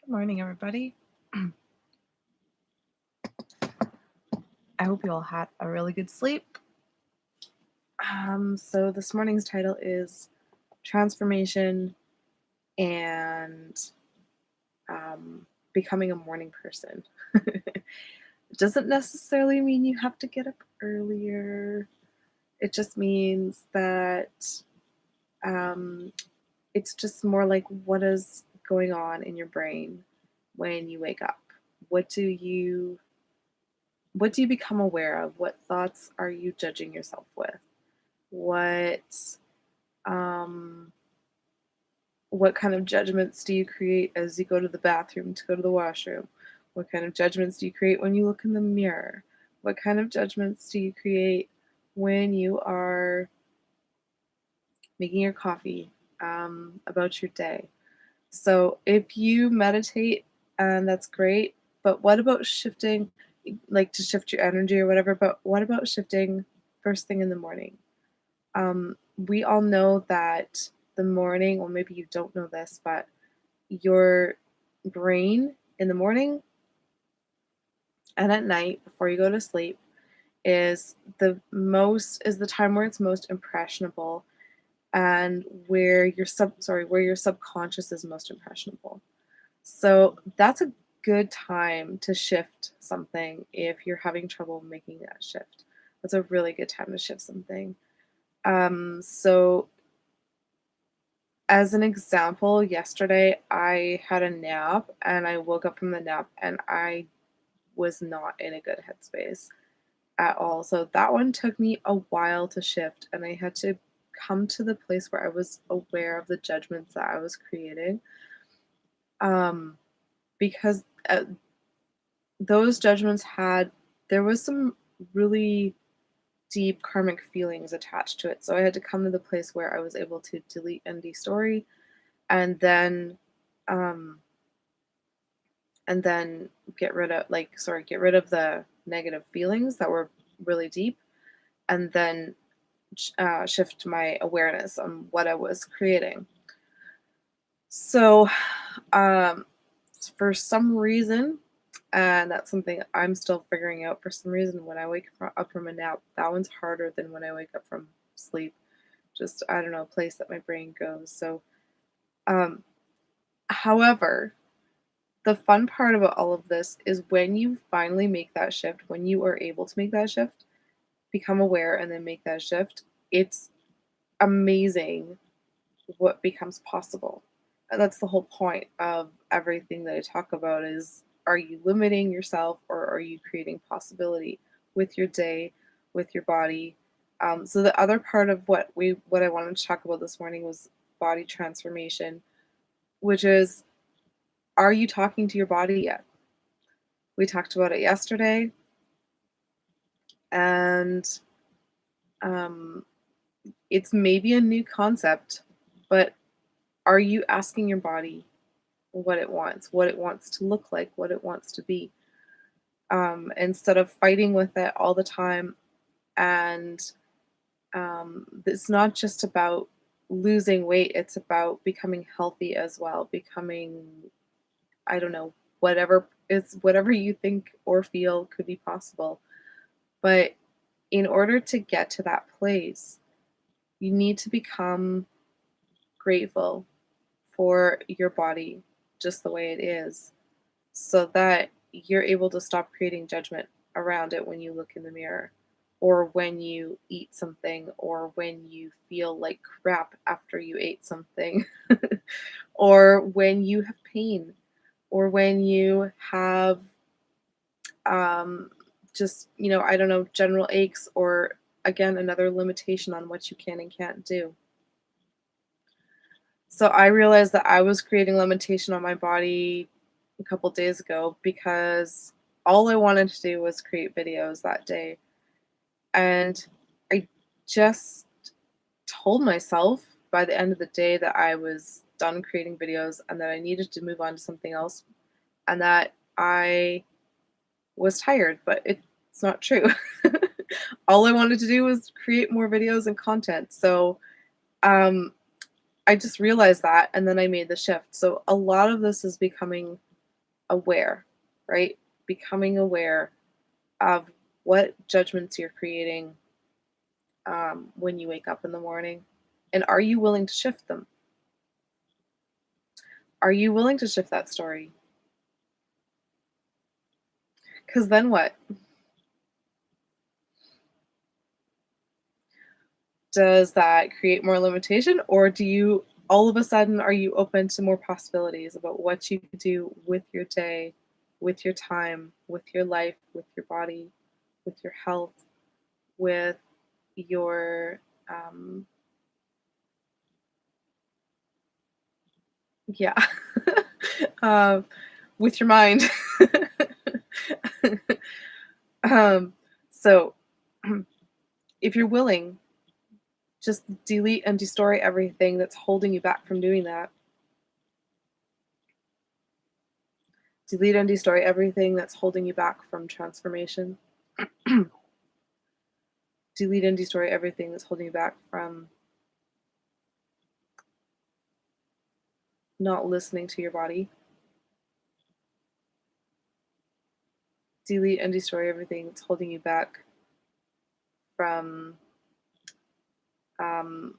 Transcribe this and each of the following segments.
Good morning, everybody. I hope you all had a really good sleep. So this morning's title is Transformation and Becoming a Morning Person. It doesn't necessarily mean you have to get up earlier. It just means that it's just more like what is going on in your brain when you wake up. What do you become aware of? What thoughts are you judging yourself with? What um, what kind of judgments do you create as you go to the bathroom to go to the washroom? What kind of judgments do you create when you look in the mirror? What kind of judgments do you create when you are making your coffee, about your day? So if you meditate, and that's great, but what about shifting, like to shift your energy or whatever, but what about shifting first thing in the morning? We all know that the morning, or maybe you don't know this, but your brain in the morning and at night before you go to sleep is the time where it's most impressionable, and where where your subconscious is most impressionable. So that's a good time to shift something if you're having trouble making that shift. That's a really good time to shift something. So as an example, yesterday I had a nap and I woke up from the nap and I was not in a good headspace at all. So that one took me a while to shift, and I had to come to the place where I was aware of the judgments that I was creating. Um, because those judgments there was some really deep karmic feelings attached to it. So I had to come to the place where I was able to delete and destory, and then um and then get rid of the negative feelings that were really deep, and then shift my awareness on what I was creating. So um for some reason, and that's something I'm still figuring out, for some reason when I up from a nap, that one's harder than when I wake up from sleep. Just, I don't know, a place that my brain goes. So um however, the fun part about all of this is when you finally make that shift, when you are able to make that shift, become aware and then make that shift, it's amazing what becomes possible. And that's the whole point of everything that I talk about is, are you limiting yourself or are you creating possibility with your day, with your body? So the other part of what I wanted to talk about this morning was body transformation, which is, are you talking to your body yet? We talked about it yesterday, and um, it's maybe a new concept, but are you asking your body what it wants to look like, what it wants to be, instead of fighting with it all the time? And it's not just about losing weight, it's about becoming healthy as well, becoming, I don't know, whatever you think or feel could be possible. But in order to get to that place, you need to become grateful for your body just the way it is, so that you're able to stop creating judgment around it when you look in the mirror, or when you eat something, or when you feel like crap after you ate something, or when you have pain, or when you have um, just, I don't know, general aches, or again, another limitation on what you can and can't do. So I realized that I was creating limitation on my body a couple days ago because all I wanted to do was create videos that day. And I just told myself by the end of the day that I was done creating videos and that I needed to move on to something else, and that I was tired, but it's not true. All I wanted to do was create more videos and content. So um I just realized that, and then I made the shift. So a lot of this is becoming aware, right? Becoming aware of what judgments you're creating when you wake up in the morning. And are you willing to shift them? Are you willing to shift that story? Because then what? Does that create more limitation, or do you all of a sudden are you open to more possibilities about what you could do with your day, with your time, with your life, with your body, with your health, with your um yeah. um with your mind. um so if you're willing, just delete and destroy everything that's holding you back from doing that. Delete and destroy everything that's holding you back from transformation. Delete and destroy everything that's holding you back from not listening to your body. Delete and destroy everything that's holding you back from um,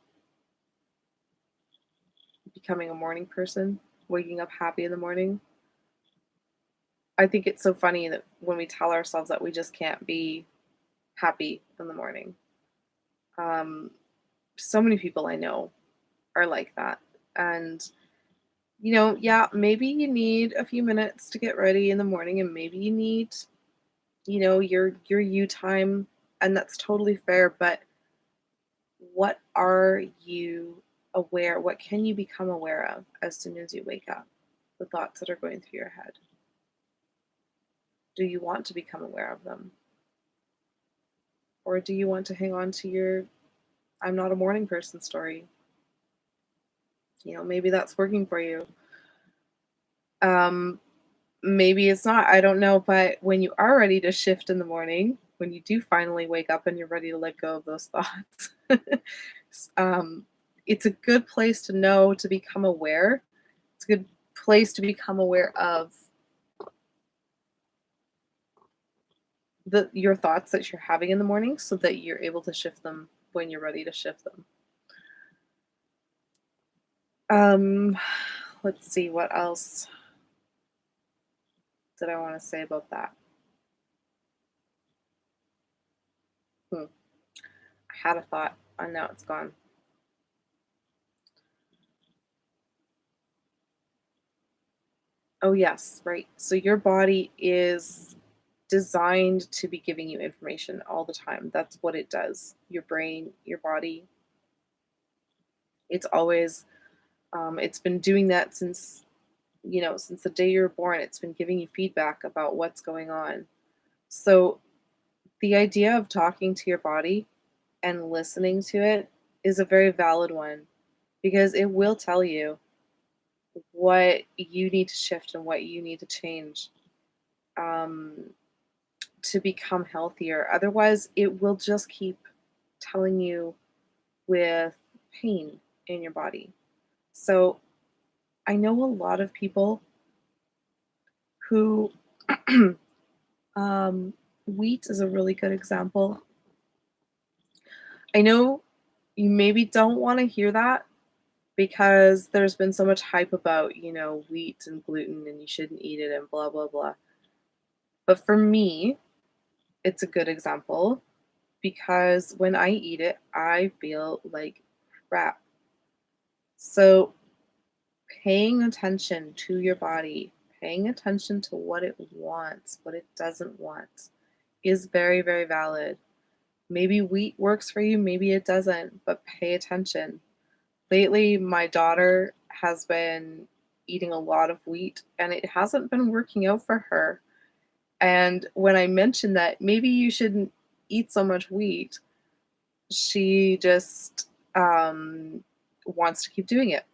becoming a morning person, waking up happy in the morning. I think it's so funny that when we tell ourselves that we just can't be happy in the morning. Um, so many people I know are like that. And, yeah, maybe you need a few minutes to get ready in the morning, and maybe you need, your you time, and that's totally fair. But what are you aware? What can you become aware of as soon as you wake up? The thoughts that are going through your head. Do you want to become aware of them? Or do you want to hang on to your I'm not a morning person story? Maybe that's working for you. Um, Maybe it's not. I don't know. But when you are ready to shift in the morning, when you do finally wake up and you're ready to let go of those thoughts, um, it's a good place to know to become aware. It's a good place to become aware of your thoughts that you're having in the morning so that you're able to shift them when you're ready to shift them. Um, let's see, what else did I want to say about that? Hmm. I had a thought and now it's gone. Oh, yes, right. So your body is designed to be giving you information all the time. That's what it does. Your brain, your body, it's always, it's been doing that since the day you were born. It's been giving you feedback about what's going on. So the idea of talking to your body and listening to it is a very valid one because it will tell you what you need to shift and what you need to change um, to become healthier. Otherwise, it will just keep telling you with pain in your body. So I know a lot of people who, um, wheat is a really good example. I know you maybe don't want to hear that because there's been so much hype about, wheat and gluten and you shouldn't eat it and blah, blah, blah. But for me, it's a good example because when I eat it, I feel like crap. So paying attention to your body, paying attention to what it wants, what it doesn't want, is very, very valid. Maybe wheat works for you, maybe it doesn't, but pay attention. Lately, my daughter has been eating a lot of wheat and it hasn't been working out for her. And when I mentioned that maybe you shouldn't eat so much wheat, she just wants to keep doing it.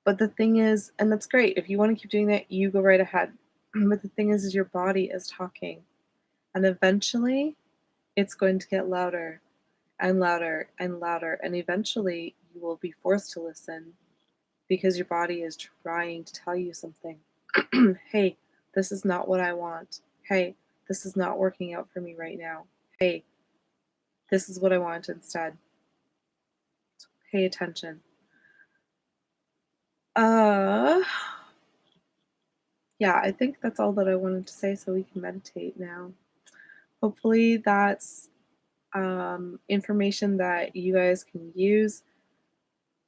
But the thing is, and that's great, if you want to keep doing that, you go right ahead. But the thing is your body is talking. And eventually, it's going to get louder and louder and louder. And eventually, you will be forced to listen because your body is trying to tell you something. Hey, this is not what I want. Hey, this is not working out for me right now. Hey, this is what I want instead. Pay attention. Uh, yeah, I think that's all that I wanted to say so we can meditate now. Hopefully, that's information that you guys can use.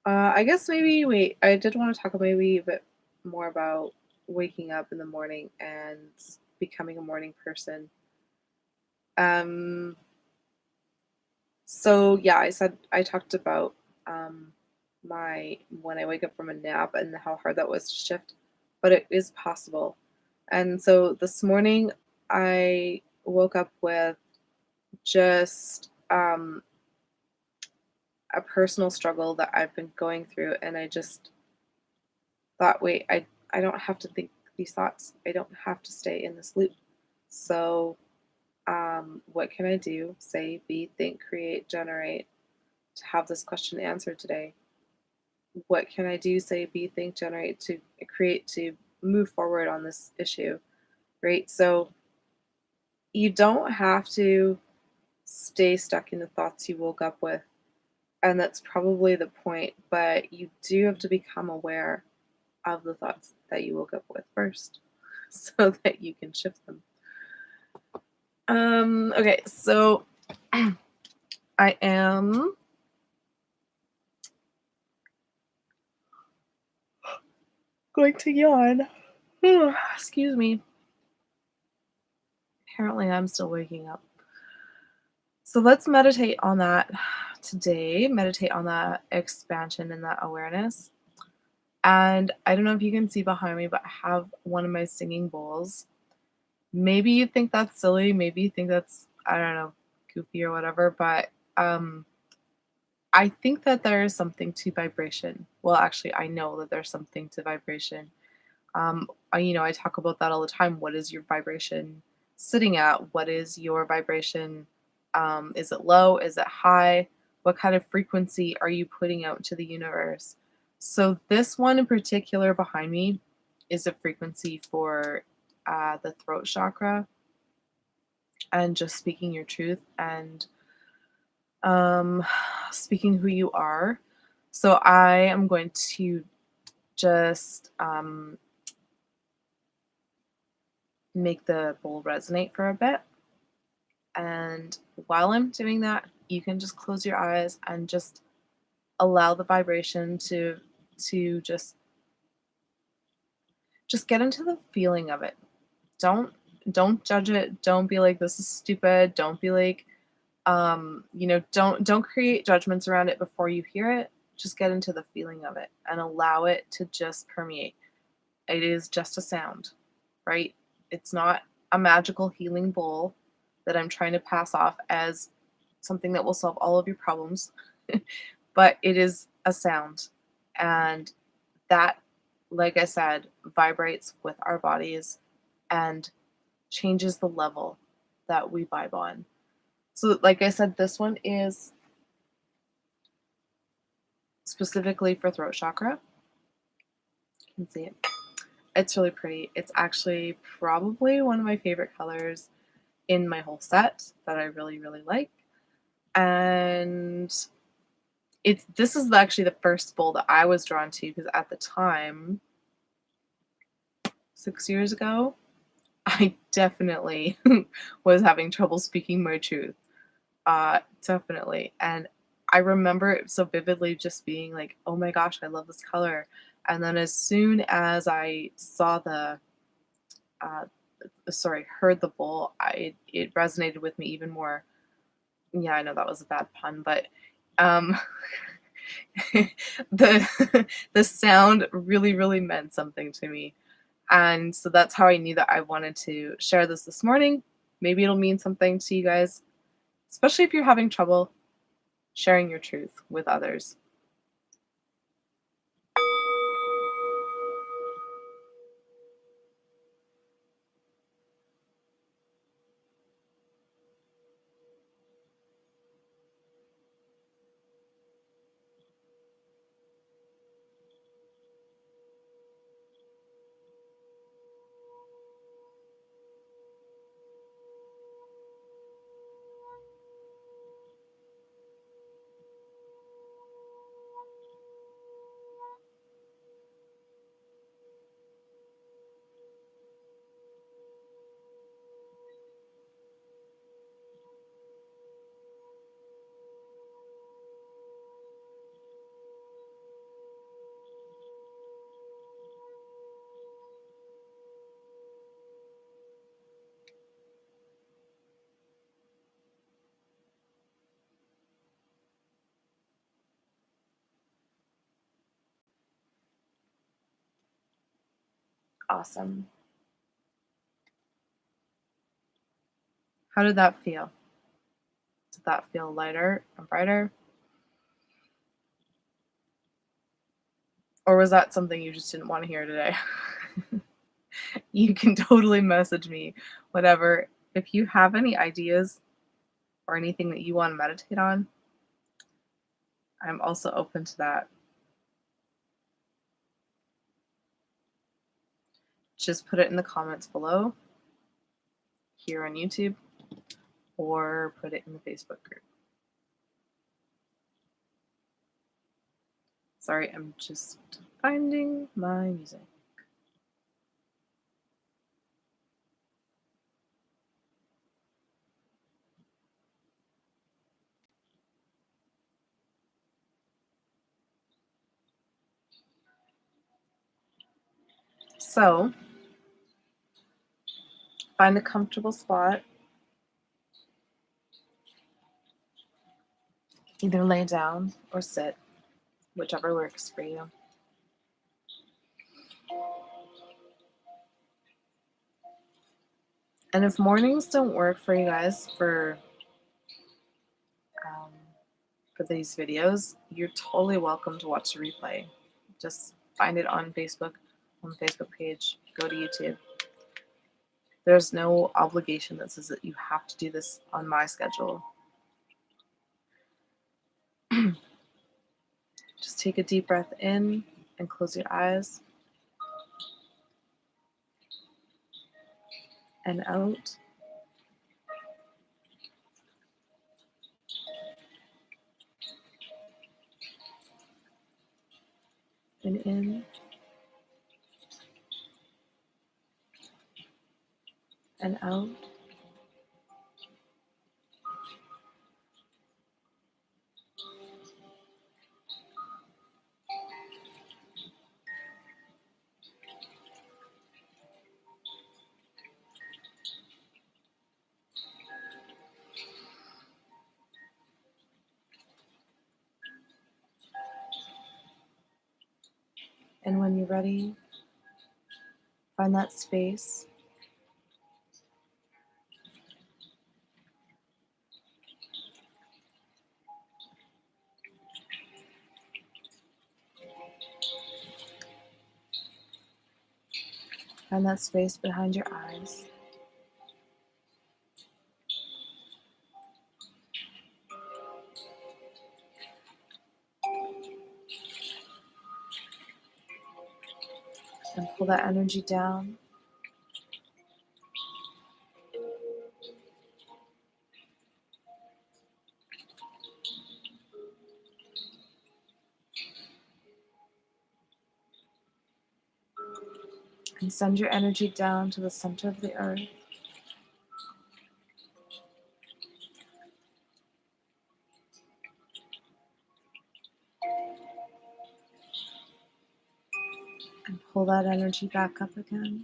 I guess maybe, wait, I did want to talk maybe a bit more about waking up in the morning and becoming a morning person. Um, so yeah, I talked about um, my when I wake up from a nap and how hard that was to shift, but it is possible. And so this morning I woke up with just a personal struggle that I've been going through, and I just thought, wait, I don't have to think these thoughts. I don't have to stay in this loop. So, what can I do? Say, be, think, create, generate to have this question answered today. What can I do? Say, be, think, generate to create to move forward on this issue, right? So, you don't have to stay stuck in the thoughts you woke up with. And that's probably the point, but you do have to become aware of the thoughts that you woke up with first so that you can shift them. Okay, so I am going to yawn. Excuse me. Apparently, I'm still waking up. So let's meditate on that today. Meditate on that expansion and that awareness. And I don't know if you can see behind me, but I have one of my singing bowls. Maybe you think that's silly. Maybe you think that's, I don't know, goofy or whatever. But I think that there is something to vibration. Well, actually, I know that there's something to vibration. I talk about that all the time. What is your vibration sitting at? What is your vibration? Is it low? Is it high? What kind of frequency are you putting out to the universe? So, this one in particular behind me is a frequency for the throat chakra and just speaking your truth and um, speaking who you are. So, I am going to just make the bowl resonate for a bit. And while I'm doing that, you can just close your eyes and just allow the vibration to just get into the feeling of it. Don't don't judge it. Don't be like this is stupid. Don't be like don't create judgments around it before you hear it. Just get into the feeling of it and allow it to just permeate. It is just a sound, right? It's not a magical healing bowl that I'm trying to pass off as something that will solve all of your problems, but it is a sound. And that, like I said, vibrates with our bodies and changes the level that we vibe on. So, like I said, this one is specifically for throat chakra. You can see it. It's really pretty. It's actually probably one of my favorite colors in my whole set that I really, really like. And this is actually the first bowl that I was drawn to because at the time, 6 years ago, I definitely was having trouble speaking my truth. Definitely. And I remember it so vividly just being like, oh my gosh, I love this color. And then as soon as I saw uh, heard the bowl, it resonated with me even more. Yeah, I know that was a bad pun, but um, the sound really, really meant something to me. And so that's how I knew that I wanted to share this morning. Maybe it'll mean something to you guys, especially if you're having trouble sharing your truth with others. Awesome. How did that feel? Did that feel lighter and brighter? Or was that something you just didn't want to hear today? You can totally message me, whatever. If you have any ideas or anything that you want to meditate on, I'm also open to that. Just put it in the comments below here on YouTube or put it in the Facebook group. Sorry, I'm just finding my music. So, find a comfortable spot. Either lay down or sit, whichever works for you. And if mornings don't work for you guys um, for these videos, you're totally welcome to watch the replay. Just find it on Facebook, on the Facebook page, go to YouTube. There's no obligation that says that you have to do this on my schedule. Just take a deep breath in and close your eyes. And out. And in. And out. And when you're ready, find that space. Find that space behind your eyes. And pull that energy down. And send your energy down to the center of the earth. And pull that energy back up again.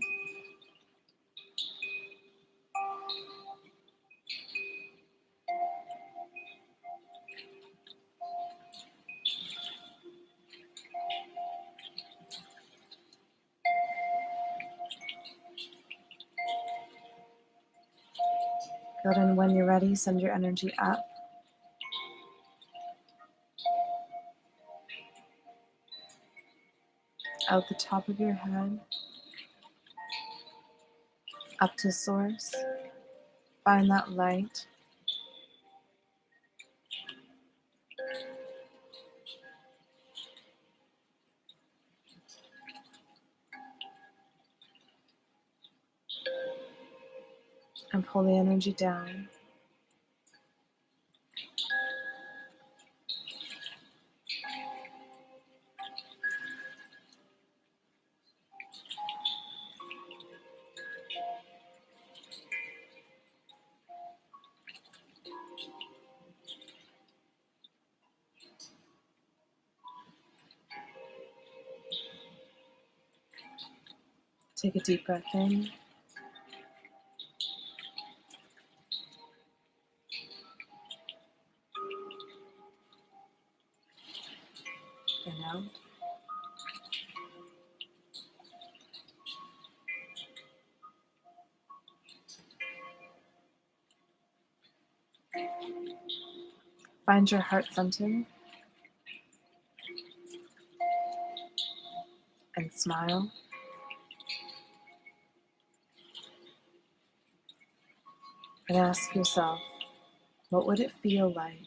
Good, and when you're ready, send your energy up. Out the top of your head. Up to source. Find that light. And pull the energy down. Take a deep breath in. And out. Find your heart center and smile. And ask yourself, what would it feel like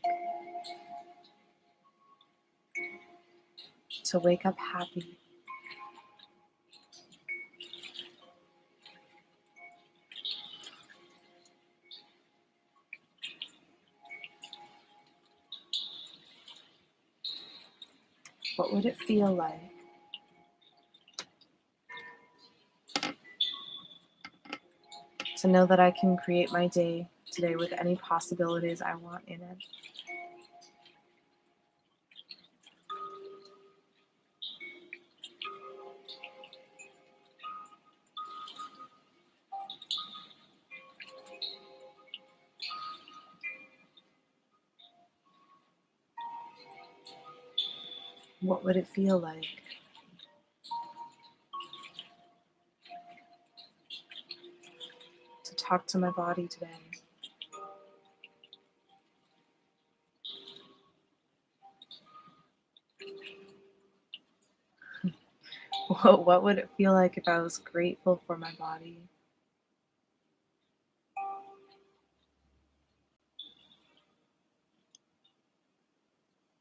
to wake up happy? What would it feel like to know that I can create my day today with any possibilities I want in it? What would it feel like to talk to my body today? What would it feel like if I was grateful for my body?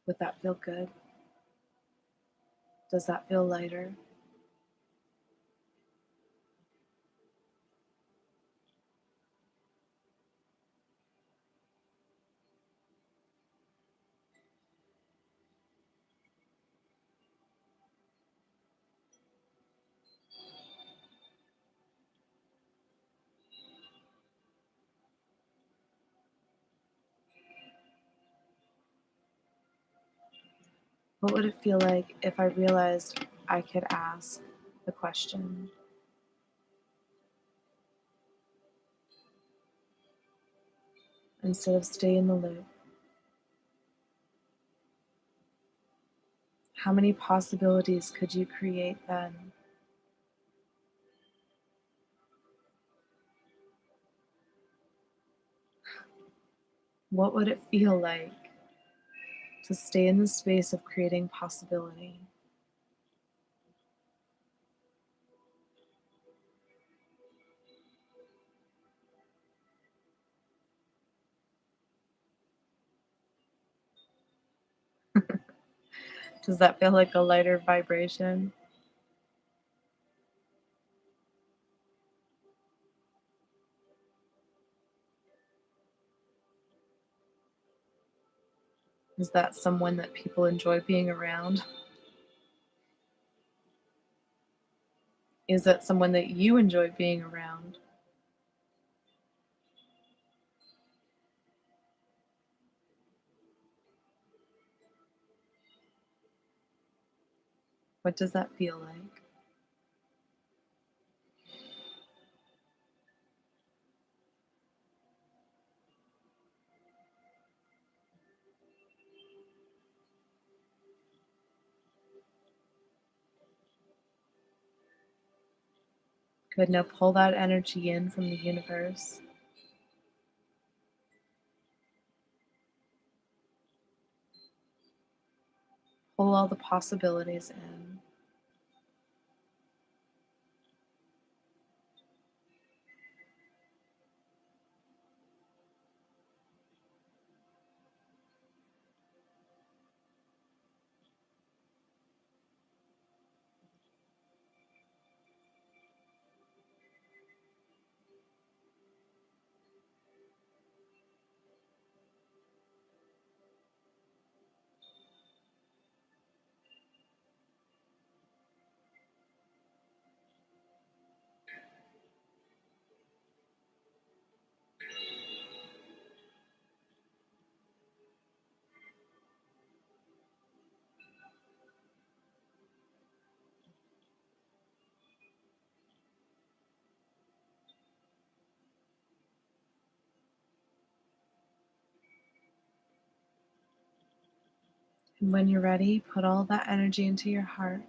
Would that feel good? Does that feel lighter? What would it feel like if I realized I could ask the question instead of stay in the loop? How many possibilities could you create then? What would it feel like to stay in the space of creating possibility? Does that feel like a lighter vibration? Is that someone that people enjoy being around? Is that someone that you enjoy being around? What does that feel like? Good. Now pull that energy in from the universe. Pull all the possibilities in. And when you're ready, put all that energy into your heart.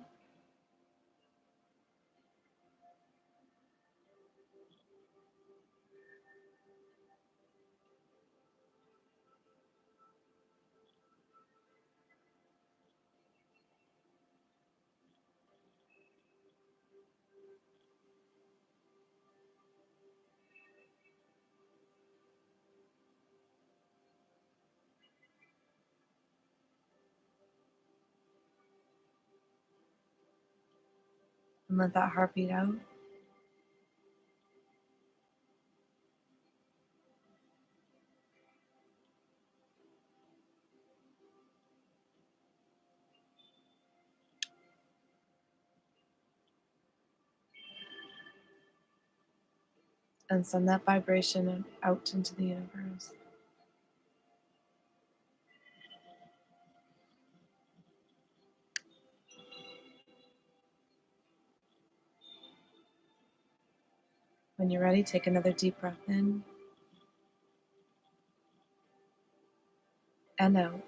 And let that heartbeat out. And send that vibration out into the universe. When you're ready, take another deep breath in and out.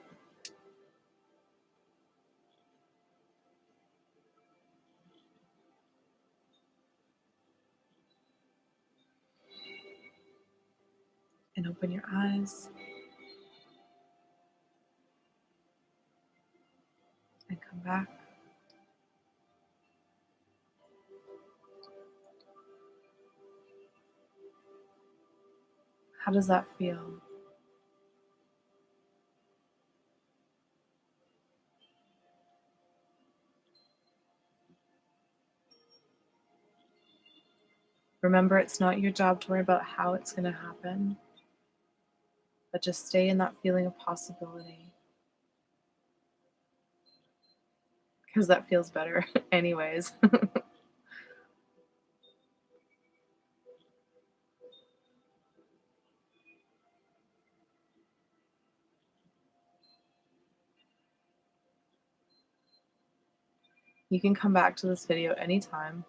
And open your eyes and come back. How does that feel? Remember, it's not your job to worry about how it's going to happen, but just stay in that feeling of possibility. Because that feels better, anyways. You can come back to this video anytime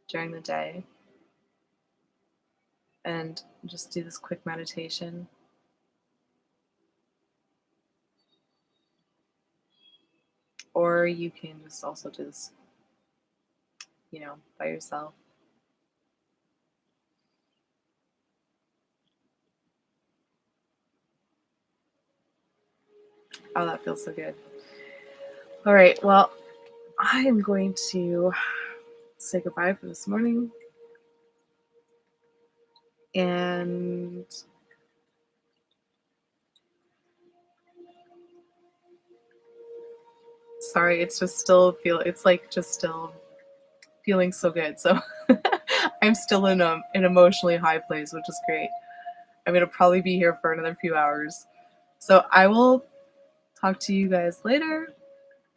during the day and just do this quick meditation. Or you can just also do this, by yourself. Oh, that feels so good. All right, well, I am going to say goodbye for this morning. And sorry, it's still feeling so good. So I'm still in an emotionally high place, which is great. I'm going to probably be here for another few hours. So I will talk to you guys later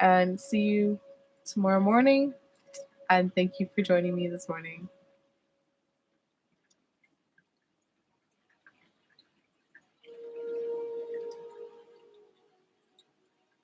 and see you tomorrow morning. And thank you for joining me this morning.